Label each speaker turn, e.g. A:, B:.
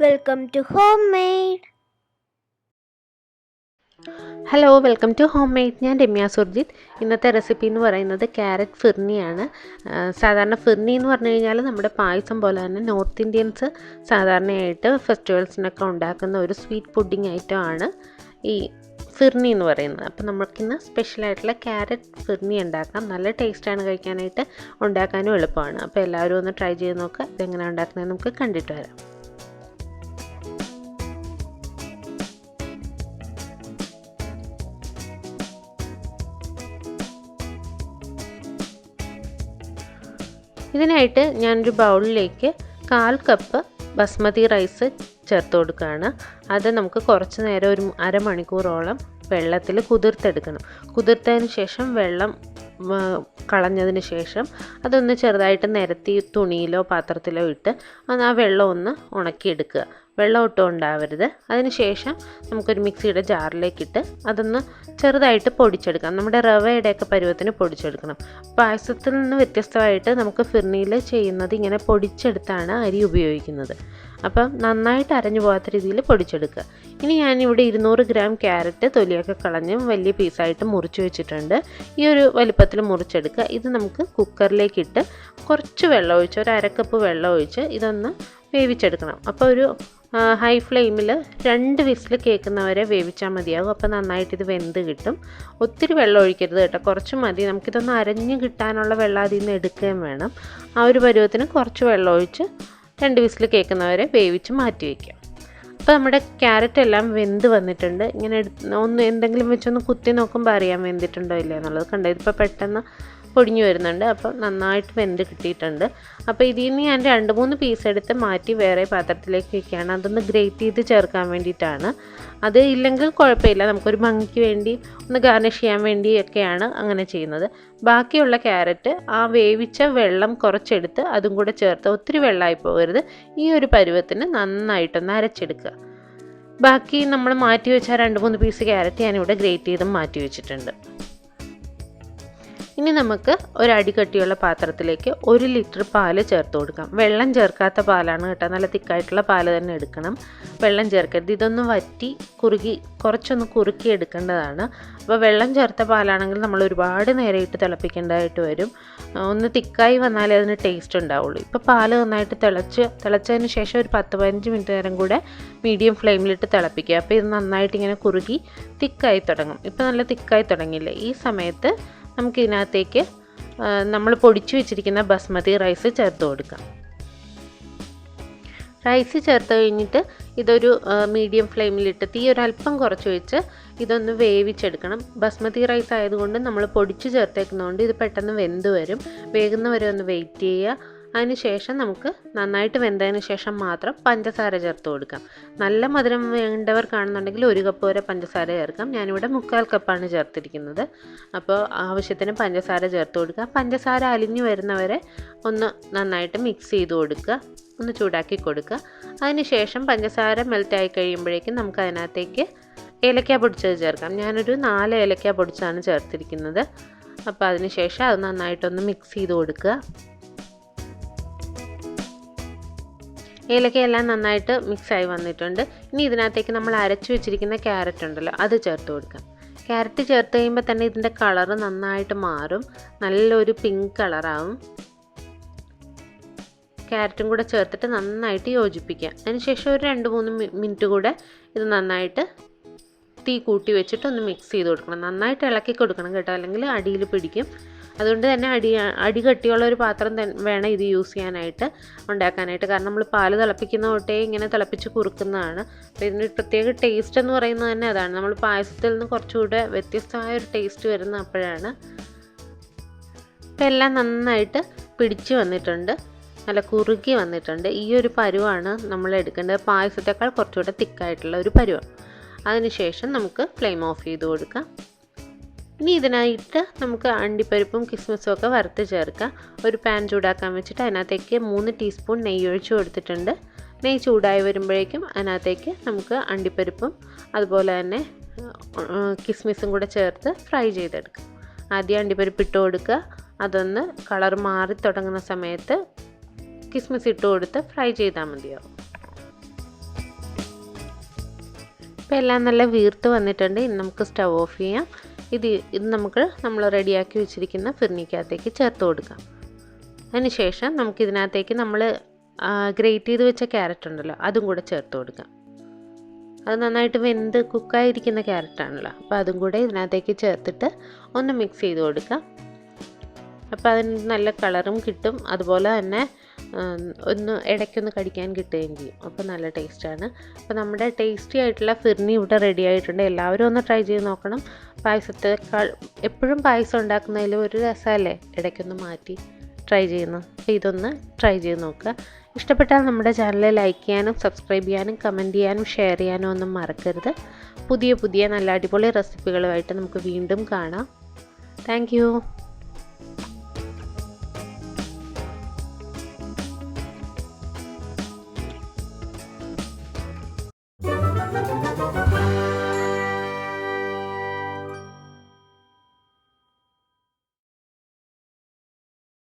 A: Welcome to Homemade.
B: Hello welcome to homemade. ഞാൻ രമ്യ സുർജിത്ത്. ഇന്നത്തെ recipe എന്ന് പറയുന്നത് ക്യാരറ്റ് ഫിർണിയാണ്. സാധാരണ ഫിർണി എന്ന് പറഞ്ഞു കഴിഞ്ഞാൽ നമ്മുടെ പായസം പോലെ തന്നെ നോർത്ത് ഇന്ത്യൻസ് സാധാരണയായിട്ട് ഫെസ്റ്റിവൽസിനൊക്കെ ഉണ്ടാക്കുന്ന ഒരു സ്വീറ്റ് പുഡിംഗ് ഐറ്റം ആണ് ഈ ഫിർണി എന്ന് പറയുന്നത്. അപ്പോൾ നമുക്കിന്ന് സ്പെഷ്യലായിട്ടുള്ള ക്യാരറ്റ് ഫിർണി ഉണ്ടാക്കാം. നല്ല ടേസ്റ്റാണ് കഴിക്കാനായിട്ട്, ഉണ്ടാക്കാനും എളുപ്പമാണ്. അപ്പോൾ എല്ലാവരും ഒന്ന് ട്രൈ ചെയ്ത് നോക്കുക. ഇതെങ്ങനെ ഉണ്ടാക്കുന്നതെന്ന് നമുക്ക് കണ്ടിട്ട് വരാം. ഇതിനായിട്ട് ഞാനൊരു ബൗളിലേക്ക് 1/4 കപ്പ് ബസ്മതി റൈസ് ചേർത്ത് കൊടുക്കുകയാണ്. അത് നമുക്ക് കുറച്ച് നേരം ഒരു അരമണിക്കൂറോളം വെള്ളത്തിൽ കുതിർത്തെടുക്കണം. കുതിർത്തതിന് ശേഷം വെള്ളം കളഞ്ഞതിന് ശേഷം അതൊന്ന് ചെറുതായിട്ട് നിരത്തി തുണിയിലോ പാത്രത്തിലോ ഇട്ട് ആ വെള്ളം ഒന്ന് ഉണക്കിയെടുക്കുക. വെള്ളം ഒട്ടും ഉണ്ടാവരുത്. അതിന് ശേഷം നമുക്കൊരു മിക്സിയുടെ ജാറിലേക്കിട്ട് അതൊന്ന് ചെറുതായിട്ട് പൊടിച്ചെടുക്കാം. നമ്മുടെ റവയുടെയൊക്കെ പരുവത്തിന് പൊടിച്ചെടുക്കണം. പായസത്തിൽ നിന്ന് വ്യത്യസ്തമായിട്ട് നമുക്ക് ഫിർണിയിൽ ചെയ്യുന്നത് ഇങ്ങനെ പൊടിച്ചെടുത്താണ് അരി ഉപയോഗിക്കുന്നത്. അപ്പം നന്നായിട്ട് അരഞ്ഞു പോകാത്ത രീതിയിൽ പൊടിച്ചെടുക്കുക. ഇനി ഞാനിവിടെ 200 ഗ്രാം ക്യാരറ്റ് തൊലിയൊക്കെ കളഞ്ഞ് വലിയ പീസായിട്ട് മുറിച്ച് വെച്ചിട്ടുണ്ട്. ഈ ഒരു വലിപ്പത്തിൽ മുറിച്ചെടുക്കുക. ഇത് നമുക്ക് കുക്കറിലേക്കിട്ട് കുറച്ച് വെള്ളം ഒഴിച്ച്, ഒരു 1/2 കപ്പ് വെള്ളം ഒഴിച്ച് ഇതൊന്ന് വേവിച്ചെടുക്കണം. അപ്പോൾ ഒരു ഹൈ ഫ്ലെയിമിൽ 2 വിസിൽ കേൾക്കുന്നവരെ വേവിച്ചാൽ മതിയാകും. അപ്പോൾ നന്നായിട്ട് ഇത് വെന്ത് കിട്ടും. ഒത്തിരി വെള്ളം ഒഴിക്കരുത് കേട്ടോ, കുറച്ച് മതി. നമുക്കിതൊന്ന് അരഞ്ഞ് കിട്ടാനുള്ള വെള്ളം അതിൽ നിന്ന് എടുക്കുകയും വേണം. ആ ഒരു പരുവത്തിന് കുറച്ച് വെള്ളം ഒഴിച്ച് 2 വിസിൽ കേൾക്കുന്നവരെ വേവിച്ച് മാറ്റി വയ്ക്കാം. അപ്പോൾ നമ്മുടെ ക്യാരറ്റ് എല്ലാം വെന്ത് വന്നിട്ടുണ്ട്. ഇങ്ങനെ ഒന്ന് എന്തെങ്കിലും വെച്ചൊന്ന് കുത്തി നോക്കുമ്പോൾ അറിയാൻ വെന്തിട്ടുണ്ടോ ഇല്ല എന്നുള്ളത്. കണ്ടോ, ഇതിപ്പോൾ പെട്ടെന്ന് പൊടിഞ്ഞു വരുന്നുണ്ട്. അപ്പോൾ നന്നായിട്ട് വെന്ത് കിട്ടിയിട്ടുണ്ട്. അപ്പോൾ ഇതിൽ നിന്ന് ഞാൻ 2-3 പീസ് എടുത്ത് മാറ്റി വേറെ പാത്രത്തിലേക്ക് വയ്ക്കുകയാണ്. അതൊന്ന് ഗ്രേറ്റ് ചെയ്ത് ചേർക്കാൻ വേണ്ടിയിട്ടാണ്. അത് ഇല്ലെങ്കിൽ കുഴപ്പമില്ല, നമുക്കൊരു ഭംഗിക്ക് വേണ്ടി ഒന്ന് ഗാർണിഷ് ചെയ്യാൻ വേണ്ടിയൊക്കെയാണ് അങ്ങനെ ചെയ്യുന്നത്. ബാക്കിയുള്ള ക്യാരറ്റ് ആ വേവിച്ച വെള്ളം കുറച്ചെടുത്ത് അതും കൂടെ ചേർത്ത്, ഒത്തിരി വെള്ളമായി പോകരുത്, ഈ ഒരു പരുവത്തിന് നന്നായിട്ടൊന്ന് അരച്ചെടുക്കുക. ബാക്കി നമ്മൾ മാറ്റി വെച്ച 2-3 പീസ് ക്യാരറ്റ് ഞാനിവിടെ ഗ്രേറ്റ് ചെയ്ത് മാറ്റി വെച്ചിട്ടുണ്ട്. ഇനി നമുക്ക് ഒരു അടികട്ടിയുള്ള പാത്രത്തിലേക്ക് 1 ലിറ്റർ പാല് ചേർത്ത് കൊടുക്കാം. വെള്ളം ചേർക്കാത്ത പാലാണ് കേട്ടോ, നല്ല തിക്കായിട്ടുള്ള പാല് തന്നെ എടുക്കണം, വെള്ളം ചേർക്കരുത്. ഇതൊന്ന് വറ്റി കുറച്ചൊന്ന് കുറുക്കി എടുക്കേണ്ടതാണ്. അപ്പോൾ വെള്ളം ചേർത്ത പാലാണെങ്കിൽ നമ്മൾ ഒരുപാട് നേരം ഇട്ട് തിളപ്പിക്കേണ്ടതായിട്ട് വരും. ഒന്ന് തിക്കായി വന്നാലേ അതിന് ടേസ്റ്റ് ഉണ്ടാവുള്ളൂ. ഇപ്പോൾ പാല് നന്നായിട്ട് തിളച്ചതിന് ശേഷം ഒരു 10-15 മിനിറ്റ് നേരം കൂടെ മീഡിയം ഫ്ലെയിമിലിട്ട് തിളപ്പിക്കുക. അപ്പോൾ ഇത് നന്നായിട്ട് ഇങ്ങനെ കുറുകി തിക്കായി തുടങ്ങും. ഇപ്പോൾ നല്ല തിക്കായി തുടങ്ങിയില്ലേ? ഈ സമയത്ത് നമുക്കിതിനകത്തേക്ക് നമ്മൾ പൊടിച്ചു വെച്ചിരിക്കുന്ന ബസ്മതി റൈസ് ചേർത്ത് കൊടുക്കാം. റൈസ് ചേർത്ത് കഴിഞ്ഞിട്ട് ഇതൊരു മീഡിയം ഫ്ലെയിമിലിട്ട് തീ ഒരല്പം കുറച്ച് വെച്ച് ഇതൊന്ന് വേവിച്ചെടുക്കണം. ബസ്മതി റൈസ് ആയതുകൊണ്ട് നമ്മൾ പൊടിച്ച് ചേർത്തേക്കുന്നതുകൊണ്ട് ഇത് പെട്ടെന്ന് വെന്ത് വരും. വേകുന്നവരെ ഒന്ന് വെയിറ്റ് ചെയ്യുക. അതിനുശേഷം നമുക്ക് നന്നായിട്ട് വെന്തതിന് ശേഷം മാത്രം പഞ്ചസാര ചേർത്ത് കൊടുക്കാം. നല്ല മധുരം വേണ്ടവർക്കാണെന്നുണ്ടെങ്കിൽ 1 കപ്പ് വരെ പഞ്ചസാര ചേർക്കാം. ഞാനിവിടെ 3/4 കപ്പാണ് ചേർത്തിരിക്കുന്നത്. അപ്പോൾ ആവശ്യത്തിന് പഞ്ചസാര ചേർത്ത് കൊടുക്കുക. പഞ്ചസാര അലിഞ്ഞു വരുന്നവരെ ഒന്ന് നന്നായിട്ട് മിക്സ് ചെയ്ത് കൊടുക്കുക, ഒന്ന് ചൂടാക്കി കൊടുക്കുക. അതിനുശേഷം പഞ്ചസാര മെൽറ്റായി കഴിയുമ്പോഴേക്കും നമുക്ക് അതിനകത്തേക്ക് ഏലക്ക പൊടിച്ചത് ചേർക്കാം. ഞാനൊരു 4 ഏലക്ക പൊടിച്ചതാണ് ചേർത്തിരിക്കുന്നത്. അപ്പോൾ അതിനുശേഷം അത് നന്നായിട്ടൊന്ന് മിക്സ് ചെയ്ത് കൊടുക്കുക. ഏലക്കയെല്ലാം നന്നായിട്ട് മിക്സായി വന്നിട്ടുണ്ട്. ഇനി ഇതിനകത്തേക്ക് നമ്മൾ അരച്ചു വെച്ചിരിക്കുന്ന ക്യാരറ്റ് ഉണ്ടല്ലോ, അത് ചേർത്ത് കൊടുക്കാം. ക്യാരറ്റ് ചേർത്ത് കഴിയുമ്പോൾ തന്നെ ഇതിൻ്റെ കളറ് നന്നായിട്ട് മാറും, നല്ലൊരു പിങ്ക് കളറാവും. ക്യാരറ്റും കൂടെ ചേർത്തിട്ട് നന്നായിട്ട് യോജിപ്പിക്കുക. അതിനുശേഷം ഒരു 2-3 മിനിറ്റ് കൂടെ ഇത് നന്നായിട്ട് തീ കൂട്ടി വെച്ചിട്ട് ഒന്ന് മിക്സ് ചെയ്ത് കൊടുക്കണം. നന്നായിട്ട് ഇളക്കി കൊടുക്കണം കേട്ടോ, അല്ലെങ്കിൽ അടിയിൽ പിടിക്കും. അതുകൊണ്ട് തന്നെ അടി കട്ടിയുള്ള ഒരു പാത്രം വേണം ഇത് യൂസ് ചെയ്യാനായിട്ട്, ഉണ്ടാക്കാനായിട്ട്. കാരണം നമ്മൾ പാല് തിളപ്പിക്കുന്ന തൊട്ടേ ഇങ്ങനെ തിളപ്പിച്ച് കുറുക്കുന്നതാണ്. അപ്പോൾ ഇതിന് പ്രത്യേക ടേസ്റ്റ് എന്ന് പറയുന്നത് തന്നെ അതാണ്. നമ്മൾ പായസത്തിൽ നിന്ന് കുറച്ചുകൂടെ വ്യത്യസ്തമായ ഒരു ടേസ്റ്റ് വരുന്ന അപ്പോഴാണ്. അപ്പോൾ എല്ലാം നന്നായിട്ട് പിടിച്ച് വന്നിട്ടുണ്ട്, നല്ല കുറുകി വന്നിട്ടുണ്ട്. ഈ ഒരു പരുവാണ് നമ്മൾ എടുക്കേണ്ടത്. പായസത്തേക്കാൾ കുറച്ചുകൂടെ തിക്കായിട്ടുള്ള ഒരു പരുവം. അതിനുശേഷം നമുക്ക് ഫ്ലെയിം ഓഫ് ചെയ്ത് കൊടുക്കാം. ഇനി ഇതിനായിട്ട് നമുക്ക് അണ്ടിപ്പരിപ്പും കിസ്മിസും ഒക്കെ വറുത്ത് ചേർക്കാം. ഒരു പാൻ ചൂടാക്കാൻ വെച്ചിട്ട് അതിനകത്തേക്ക് 3 ടീസ്പൂൺ നെയ്യ് ഒഴിച്ച് കൊടുത്തിട്ടുണ്ട്. നെയ്യ് ചൂടായി വരുമ്പോഴേക്കും അതിനകത്തേക്ക് നമുക്ക് അണ്ടിപ്പരിപ്പും അതുപോലെ തന്നെ കിസ്മിസും കൂടെ ചേർത്ത് ഫ്രൈ ചെയ്തെടുക്കാം. ആദ്യം അണ്ടിപ്പരിപ്പ് ഇട്ട് കൊടുക്കുക. അതൊന്ന് കളർ മാറി തുടങ്ങുന്ന സമയത്ത് കിസ്മിസ് ഇട്ട് കൊടുത്ത് ഫ്രൈ ചെയ്താൽ മതിയാവും. അപ്പോൾ എല്ലാം നല്ല വീർത്ത് വന്നിട്ടുണ്ട്. ഇനി നമുക്ക് സ്റ്റവ് ഓഫ് ചെയ്യാം. ഇത് നമുക്ക് നമ്മൾ റെഡിയാക്കി വെച്ചിരിക്കുന്ന ഫിർണിക്കകത്തേക്ക് ചേർത്ത് കൊടുക്കാം. അതിനുശേഷം നമുക്കിതിനകത്തേക്ക് നമ്മൾ ഗ്രേറ്റ് ചെയ്ത് വെച്ച ക്യാരറ്റ് ഉണ്ടല്ലോ അതും കൂടെ ചേർത്ത് കൊടുക്കാം. അത് നന്നായിട്ട് വെന്ത് കുക്കായിരിക്കുന്ന ക്യാരറ്റാണല്ലോ, അപ്പോൾ അതും കൂടെ ഇതിനകത്തേക്ക് ചേർത്തിട്ട് ഒന്ന് മിക്സ് ചെയ്ത് കൊടുക്കാം. അപ്പോൾ അതിന് നല്ല കളറും കിട്ടും, അതുപോലെ തന്നെ ഒന്ന് ഇടയ്ക്കൊന്ന് കടിക്കാൻ കിട്ടുകയും ചെയ്യും. അപ്പോൾ നല്ല ടേസ്റ്റാണ്. അപ്പോൾ നമ്മുടെ ടേസ്റ്റി ആയിട്ടുള്ള ഫിർണി ഇവിടെ റെഡി ആയിട്ടുണ്ട്. എല്ലാവരും ഒന്ന് ട്രൈ ചെയ്ത് നോക്കണം. പായസത്തേക്കാൾ എപ്പോഴും പായസം ഉണ്ടാക്കുന്നതിൽ ഒരു രസമല്ലേ ഇടയ്ക്കൊന്ന് മാറ്റി ട്രൈ ചെയ്യുന്നു. അപ്പോൾ ഇതൊന്ന് ട്രൈ ചെയ്ത് നോക്കുക. ഇഷ്ടപ്പെട്ടാൽ നമ്മുടെ ചാനൽ ലൈക്ക് ചെയ്യാനും സബ്സ്ക്രൈബ് ചെയ്യാനും കമൻറ്റ് ചെയ്യാനും ഷെയർ ചെയ്യാനും ഒന്നും മറക്കരുത്. പുതിയ നല്ല അടിപൊളി റെസിപ്പികളുമായിട്ട് നമുക്ക് വീണ്ടും കാണാം. Thank you.